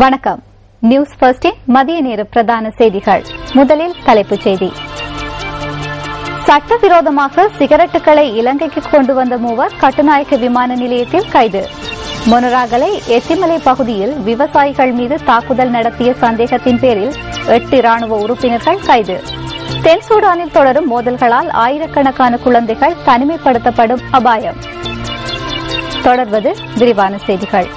வணக்கம். நியூஸ் ஃபர்ஸ்டின் மதிய நேர பிரதான செய்திகள். முதலில் தலைப்புச் செய்தி. சட்டவிரோதமாக சிகரெட்டுகளை இலங்கைக்கு கொண்டு வந்த மூவர் கட்டுநாயக்க விமான நிலையத்தில் கைது. மொனராகலை எத்திமலை பகுதியில் விவசாயிகள் மீது தாக்குதல் நடத்திய சந்தேகத்தின் பேரில் 8 ராணுவ உறுப்பினர்கள் கைது. தென் சூடானில் தொடரும் மோதல்களால் ஆயிரக்கணக்கான குழந்தைகள் தனிமைப்படுத்தப்படும் அபாயம். தொடர்வது விரிவான செய்திகள்.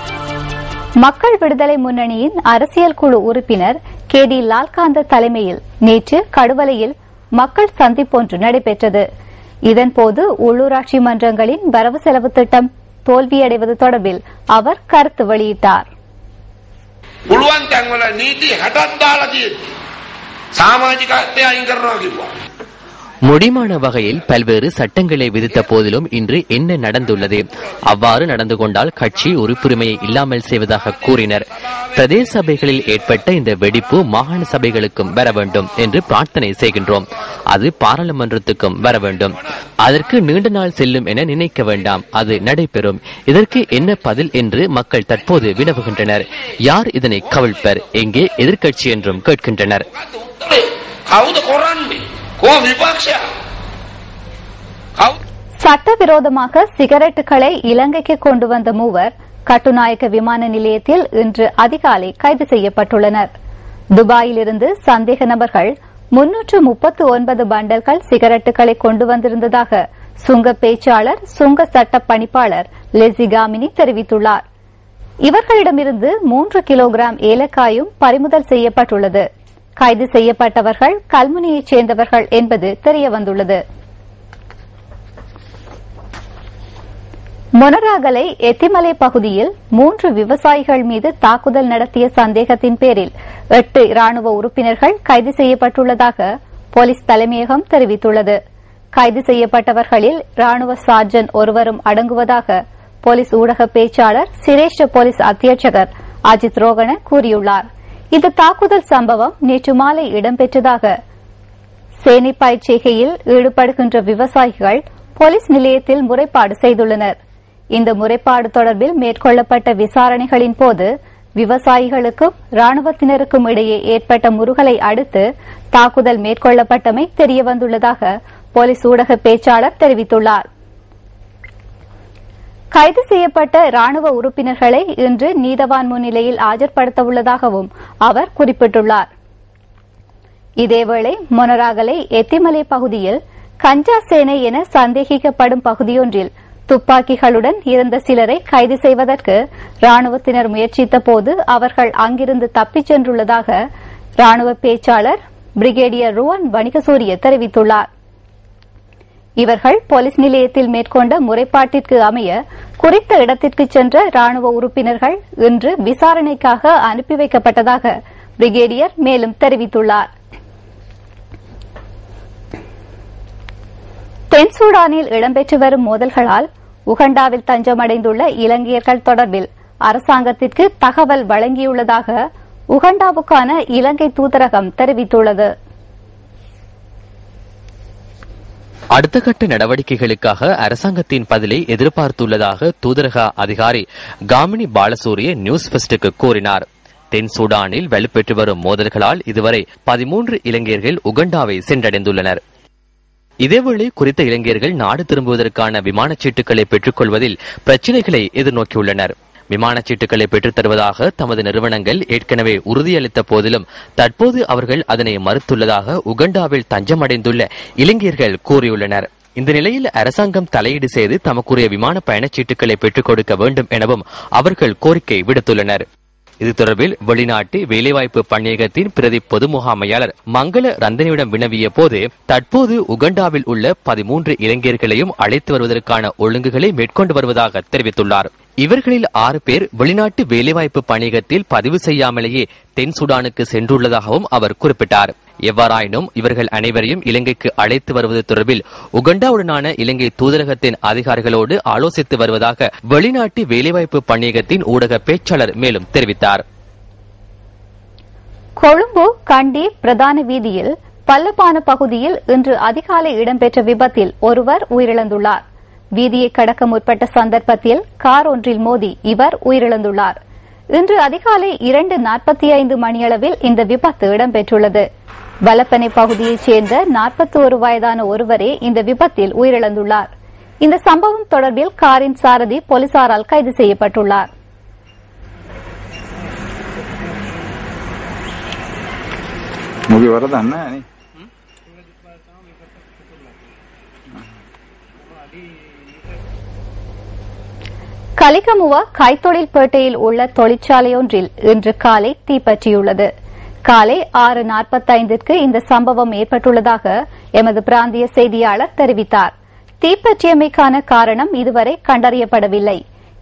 மக்கள் விடுதலை முன்னணியின் அரசியல் குழு உறுப்பினர் KD லால்காந்த தலைமையில் நேற்று கடுவலையில் மக்கள் சந்திப்பொன்று நடைபெற்றது. இதன்போது உள்ளூராட்சி மன்றங்களின் வரவு செலவு திட்டம் தோல்வியடைவது தொடர்பில் அவர் கருத்து வெளியிட்டார். முடிமான வகையில் பல்வேறு சட்டங்களை விதித்த போதிலும் இன்று என்ன நடந்துள்ளது? அவ்வாறு நடந்து கொண்டால் கட்சி உறுப்புரிமையை இல்லாமல் செய்வதாக கூறினர். பிரதேச சபைகளில் ஏற்பட்ட இந்த வெடிப்பு மாகாண சபைகளுக்கும் வர வேண்டும் என்று பிரார்த்தனை செய்கின்றோம். அது பாராளுமன்றத்துக்கும் வர வேண்டும். அதற்கு நீண்ட நாள் செல்லும் என நினைக்க வேண்டாம். அது நடைபெறும். இதற்கு என்ன பதில் என்று மக்கள் தற்போது வினவுகின்றனர். யார் இதனை கவிழ்ப்பர்? எங்கே எதிர்க்கட்சி என்றும் கேட்கின்றனர். சட்டவிரோதமாக சிகரெட்டுகளை இலங்கைக்கு கொண்டு வந்த மூவர் கட்டுநாயக்க விமான நிலையத்தில் இன்று அதிகாலை கைது செய்யப்பட்டுள்ளனர். துபாயிலிருந்து சந்தேக நபர்கள் 339 பண்டல்கள் சிகரெட்டுகளை கொண்டு வந்திருந்ததாக சுங்க பேச்சாளர் சுங்க சட்ட பணிப்பாளர் லெசிகாமினி தெரிவித்துள்ளார். இவர்களிடமிருந்து 3 கிலோகிராம் ஏலக்காயும் பறிமுதல் செய்யப்பட்டுள்ளது. கைது செய்யப்பட்டவர்கள் கல்முனையைச் சேர்ந்தவர்கள் என்பது தெரியவந்துள்ளது. மொனராகலை எத்திமலை பகுதியில் 3 விவசாயிகள் மீது தாக்குதல் நடத்திய சந்தேகத்தின் பேரில் 8 ராணுவ உறுப்பினர்கள் கைது செய்யப்பட்டுள்ளதாக போலீஸ் தலைமையகம் தெரிவித்துள்ளது. கைது செய்யப்பட்டவர்களில் ராணுவ சார்ஜன் ஒருவரும் அடங்குவதாக போலீஸ் ஊடக பேச்சாளர் சிரேஷ்ட போலீஸ் அத்தியட்சகர் அஜித் ரோகன கூறியுள்ளார். இந்த தாக்குதல் சம்பவம் நேற்று மாலை இடம்பெற்றதாக சேனை பயிற்சிகையில் ஈடுபடுகின்ற விவசாயிகள் போலீஸ் நிலையத்தில் முறைப்பாடு செய்துள்ளனர். இந்த முறைப்பாடு தொடர்பில் மேற்கொள்ளப்பட்ட விசாரணைகளின் போது விவசாயிகளுக்கும் ராணுவத்தினருக்கும் இடையே ஏற்பட்ட முறுகலை அடுத்து தாக்குதல் மேற்கொள்ளப்பட்டமை தெரியவந்துள்ளதாக போலீஸ் ஊடக பேச்சாளர் தெரிவித்துள்ளார். கைது செய்யப்பட்ட ராணுவ உறுப்பினர்களை இன்று நீதவான் முன்னிலையில் ஆஜர்படுத்தவுள்ளதாகவும் அவர் குறிப்பிட்டுள்ளார். இதேவேளை மொனராகலை எத்திமலை பகுதியில் கஞ்சா சேனை என சந்தேகிக்கப்படும் பகுதியொன்றில் துப்பாக்கிகளுடன் இருந்த சிலரை கைது செய்வதற்கு ராணுவத்தினர் முயற்சித்த போது அவர்கள் அங்கிருந்து தப்பிச் சென்றுள்ளதாக ராணுவ பேச்சாளர் பிரிகேடியர் ருவன் வணிகசூரிய தெரிவித்துள்ளார். இவர்கள் போலீஸ் நிலையத்தில் மேற்கொண்ட முறைப்பாட்டிற்கு அமைய குறித்த இடத்திற்கு சென்ற ராணுவ உறுப்பினர்கள் இன்று விசாரணைக்காக அனுப்பி வைக்கப்பட்டதாக பிரிகேடியர் மேலும் தெரிவித்துள்ளார். தென் சூடானில் இடம்பெற்று வரும் மோதல்களால் உகண்டாவில் தஞ்சமடைந்துள்ள இலங்கையர்கள் தொடர்பில் அரசாங்கத்திற்கு தகவல் வழங்கியுள்ளதாக உகண்டாவுக்கான இலங்கை தூதரகம் தெரிவித்துள்ளது. அடுத்த கட்ட நடவடிக்கைகளுக்காக அரசாங்கத்தின் பதிலை எதிர்பார்த்துள்ளதாக தூதரக அதிகாரி காமினி பாலசூரிய நியூஸ் ஃபர்ஸ்டுக்கு கூறினார். தென் சூடானில் வலுப்பெற்று வரும் மோதல்களால் இதுவரை 13 இலங்கையர்கள் உகண்டாவை சென்றடைந்துள்ளனர். இதேவேளை குறித்த இளைஞர்கள் நாடு திரும்புவதற்கான விமானச் சீட்டுகளை பெற்றுக் கொள்வதில் பிரச்சினைகளை எதிர்நோக்கியுள்ளனர். விமானச் சீட்டுகளை பெற்றுத் தருவதாக தமது நிறுவனங்கள் ஏற்கனவே உறுதியளித்த போதிலும் தற்போது அவர்கள் அதனை மறுத்துள்ளதாக உகண்டாவில் தஞ்சமடைந்துள்ள இளைஞர்கள் கூறியுள்ளனர். இந்த நிலையில் அரசாங்கம் தலையீடு செய்து தமக்குரிய விமான பயணச்சீட்டுகளை பெற்றுக் கொடுக்க வேண்டும் எனவும் அவர்கள் கோரிக்கை விடுத்துள்ளனர். இது தொடர்பில் வெளிநாட்டு வேலைவாய்ப்பு பணியகத்தின் பிரதி பொது முகாமையாளர் மங்கள ரந்தனியிடம் வினவிய போது தற்போது உகண்டாவில் உள்ள 13 இளைஞர்களையும் அழைத்து வருவதற்கான ஒழுங்குகளை மேற்கொண்டு வருவதாக தெரிவித்துள்ளார். இவர்களில் 6 பேர் வெளிநாட்டு வேலைவாய்ப்பு பணியகத்தில் பதிவு செய்யாமலேயே தென் சூடானுக்கு சென்றுள்ளதாகவும் அவர் குறிப்பிட்டார். எவ்வாறாயினும் இவர்கள் அனைவரையும் இலங்கைக்கு அழைத்து வருவது தொடர்பில் உகண்டாவுடனான இலங்கை தூதரகத்தின் அதிகாரிகளோடு ஆலோசித்து வருவதாக வெளிநாட்டு வேலைவாய்ப்பு பணியகத்தின் ஊடக பேச்சாளர் மேலும் தெரிவித்தார். கொழும்பு கண்டி பிரதான வீதியில் பல்லப்பான பகுதியில் இன்று அதிகாலை இடம்பெற்ற விபத்தில் ஒருவர் உயிரிழந்துள்ளார். வீதியை கடக்க முற்பட்ட சந்தர்ப்பத்தில் கார் ஒன்றில் மோதி இவர் உயிரிழந்துள்ளார். இன்று அதிகாலை 2:45 மணியளவில் இந்த விபத்து இடம்பெற்றுள்ளது. வலப்பனை பகுதியைச் சேர்ந்த 41 வயதான ஒருவரே இந்த விபத்தில் உயிரிழந்துள்ளார். இந்த சம்பவம் தொடர்பில் காரின் சாரதி போலீசாரால் கைது செய்யப்பட்டுள்ளார். கலிகமுவ கைத்தொழில் பேட்டையில் உள்ள தொழிற்சாலையொன்றில் இன்று காலை தீப்பற்றியுள்ளது. காலை 6:45க்கு இந்த சம்பவம் ஏற்பட்டுள்ளதாக எமது பிராந்திய செய்தியாளர் தெரிவித்தார். தீப்பற்றியமைக்கான காரணம் இதுவரை கண்டறியப்படவில்லை.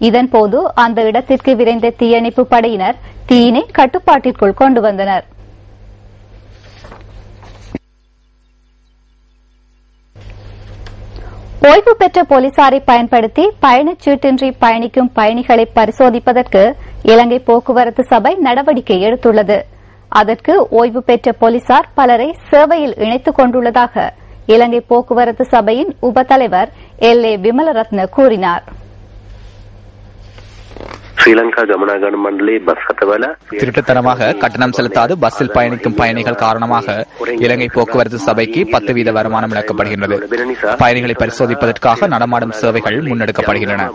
இதன்போது அந்த இடத்திற்கு விரைந்த தீயணைப்பு படையினர் தீயினை கட்டுப்பாட்டிற்குள் கொண்டு வந்தனர். ஓய்வு பெற்ற போலீசாரை பயன்படுத்தி பயணச்சீட்டின்றி பயணிக்கும் பயணிகளை பரிசோதிப்பதற்கு இலங்கை போக்குவரத்து சபை நடவடிக்கை எடுத்துள்ளது. அதற்கு ஓய்வு பெற்ற போலீசார் பலரை சேவையில் இணைத்துக் கொண்டுள்ளதாக இலங்கை போக்குவரத்து சபையின் உபதலைவர் எல்.ஏ. விமலரத்ன கூறினார். ஸ்ரீலங்கா கமனாகமன மண்டலி பஸ் கட்டவல திருட்டுத்தனமாக கட்டணம் செலுத்தாது பஸ்ஸில் பயணிக்கும் பயணிகள் காரணமாக இலங்கை போக்குவரத்து சபைக்கு 10% வருமானம் இழக்கப்படுகின்றது. பயணிகளை பரிசோதிப்பதற்காக நடமாடும் சேவைகள் முன்னெடுக்கப்படுகின்றன.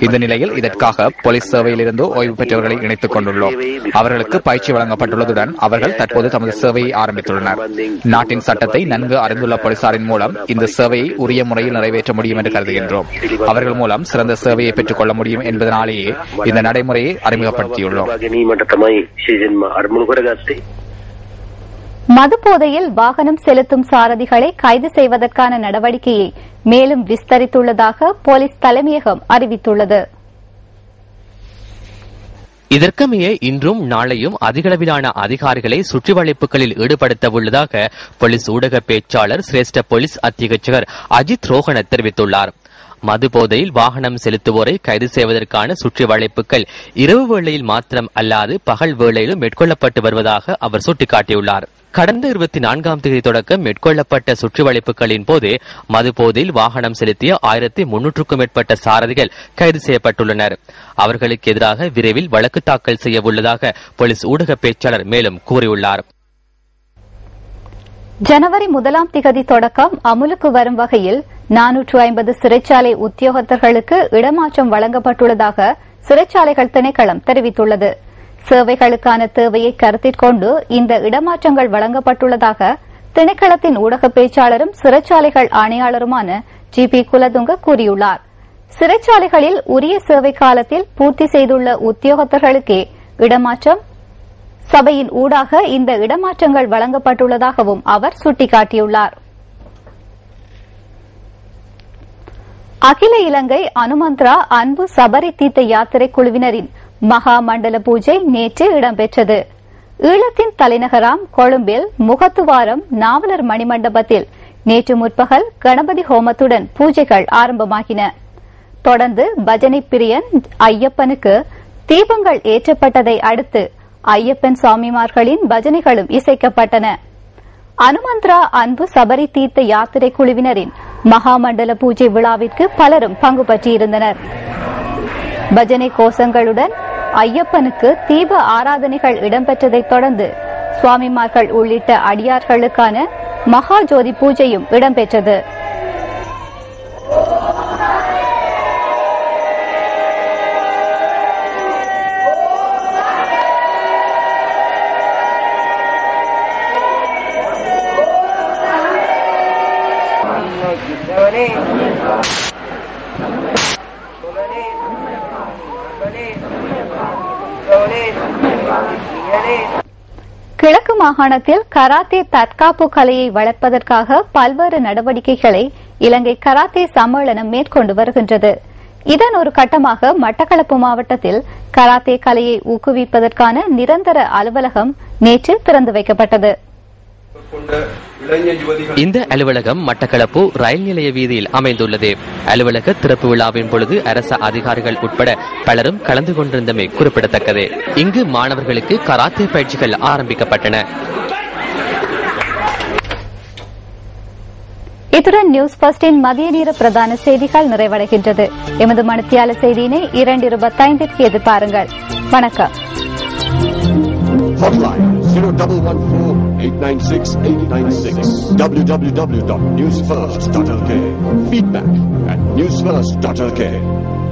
இந்த நிலையில் இதற்காக போலீஸ் சேவையில் இருந்து ஓய்வு பெற்றவர்களை இணைத்துக் கொண்டுள்ளோம். அவர்களுக்கு பயிற்சி வழங்கப்பட்டுள்ளதுடன் அவர்கள் தற்போது தமது சேவையை ஆரம்பித்துள்ளனர். நாட்டின் சட்டத்தை நன்கு அறிந்துள்ள போலீசாரின் மூலம் இந்த சேவையை உரிய முறையில் நிறைவேற்ற முடியும் என்று கருதுகின்றோம். அவர்கள் மூலம் சிறந்த சேவையை பெற்றுக் கொள்ள முடியும் என்பதனாலேயே இந்த நடைமுறையை அறிமுகப்படுத்தியுள்ளோம். மதுபோதையில் வாகனம் செலுத்தும் சாரதிகளை கைது செய்வதற்கான நடவடிக்கையை மேலும் விஸ்தரித்துள்ளதாக போலீஸ் தலைமையகம் அறிவித்துள்ளது. இதற்கமைய இன்றும் நாளையும் அதிகளவிலான அதிகாரிகளை சுற்றி வளைப்புகளில் ஈடுபடுத்த உள்ளதாக போலீஸ் ஊடக பேச்சாளர் சிரேஷ்ட போலீஸ் அத்தியட்சகர் அஜித் ரோஹன தெரிவித்துள்ளார். மது போதையில் வாகனம் செலுத்துவோரை கைது செய்வதற்கான சுற்றி வளைப்புகள் இரவு வேளையில் மாத்திரம் அல்லாது பகல் வேளையிலும் மேற்கொள்ளப்பட்டு வருவதாக அவர் சுட்டிக்காட்டியுள்ளார். கடந்த 24ஆம் தேதி தொடக்கம் மேற்கொள்ளப்பட்ட சுற்றி வளைப்புகளின் போது மது போதையில் வாகனம் செலுத்திய 1300க்கும் மேற்பட்ட சாரதிகள் கைது செய்யப்பட்டுள்ளனர். அவர்களுக்கு எதிராக விரைவில் வழக்கு தாக்கல் செய்ய உள்ளதாக போலீஸ் ஊடக பேச்சாளர் மேலும் கூறியுள்ளார். ஜனவரி 1ஆம் திகதி தொடக்கம் அமுலுக்கு வரும் வகையில் 450 சிறைச்சாலை உத்தியோகத்தர்களுக்கு இடமாற்றம் வழங்கப்பட்டுள்ளதாக சிறைச்சாலைகள் திணைக்களம் தெரிவித்துள்ளது. சேவைகளுக்கான தேவையை கருத்தில் கொண்டு இந்த இடமாற்றங்கள் வழங்கப்பட்டுள்ளதாக திணைக்களத்தின் ஊடக பேச்சாளரும் சிறைச்சாலைகள் ஆணையாளருமான ஜி.பி. குலதுங்க கூறியுள்ளார். சிறைச்சாலைகளில் உரிய சேவை காலத்தில் பூர்த்தி செய்துள்ள உத்தியோகத்தர்களுக்கே இடமாற்றம் சபையின் ஊடாக இந்த இடமாற்றங்கள் வழங்கப்பட்டுள்ளதாகவும் அவர் சுட்டிக்காட்டியுள்ளார். அகில இலங்கை அனுமந்த்ரா அன்பு சபரி தீர்த்த யாத்திரை குழுவினரின் மகா மண்டல பூஜை நேற்று இடம்பெற்றது. ஈழத்தின் தலைநகராம் கொழும்பில் முகத்துவாரம் நாவலர் மணிமண்டபத்தில் நேற்று முற்பகல் கணபதி ஹோமத்துடன் பூஜைகள் ஆரம்பமாகின. தொடர்ந்து பஜனை பிரியன் ஐயப்பனுக்கு தீபங்கள் ஏற்றப்பட்டதை அடுத்து ஐயப்பன் சுவாமிமார்களின் பஜனைகளும் இசைக்கப்பட்டன. அனுமந்த்ரா அன்பு சபரி தீர்த்த யாத்திரை குழுவினரின் மகாமண்டல பூஜை விழாவிற்கு பலரும் பங்கு பற்றியிருந்தனர். பஜனை கோஷங்களுடன் ஐயப்பனுக்கு தீப ஆராதனைகள் இடம்பெற்றதைத் தொடர்ந்து சுவாமிமார்கள் உள்ளிட்ட அடியார்களுக்கான மகா ஜோதி பூஜையும் இடம்பெற்றது. கிழக்கு மாகாணத்தில் கராத்தே தற்காப்பு கலையை வளர்ப்பதற்காக பல்வேறு நடவடிக்கைகளை இலங்கை கராத்தே சம்மேளனம் மேற்கொண்டு வருகின்றது. இதன் ஒரு கட்டமாக மட்டக்களப்பு மாவட்டத்தில் கராத்தே கலையை ஊக்குவிப்பதற்கான நிரந்தர அலுவலகம் நேற்று திறந்து வைக்கப்பட்டது. இந்த அலுவலகம் மட்டக்களப்பு ரயில் நிலைய வீதியில் அமைந்துள்ளது. அலுவலக திறப்பு விழாவின் பொழுது அரச அதிகாரிகள் உட்பட பலரும் கலந்து கொண்டிருந்தமை குறிப்பிடத்தக்கது. இங்கு மாணவர்களுக்கு கராத்தே பயிற்சிகள் ஆரம்பிக்கப்பட்டன. இத்துடன் நியூஸ் ஃபர்ஸ்டின் மதிய நேர பிரதான செய்திகள் நிறைவடைகின்றது. எமது மணித்தியால செய்தியினை 2:25 எதிர்பாருங்கள். வணக்கம். Hotline 0114-896-896. www.newsfirst.lk. Feedback at newsfirst.lk.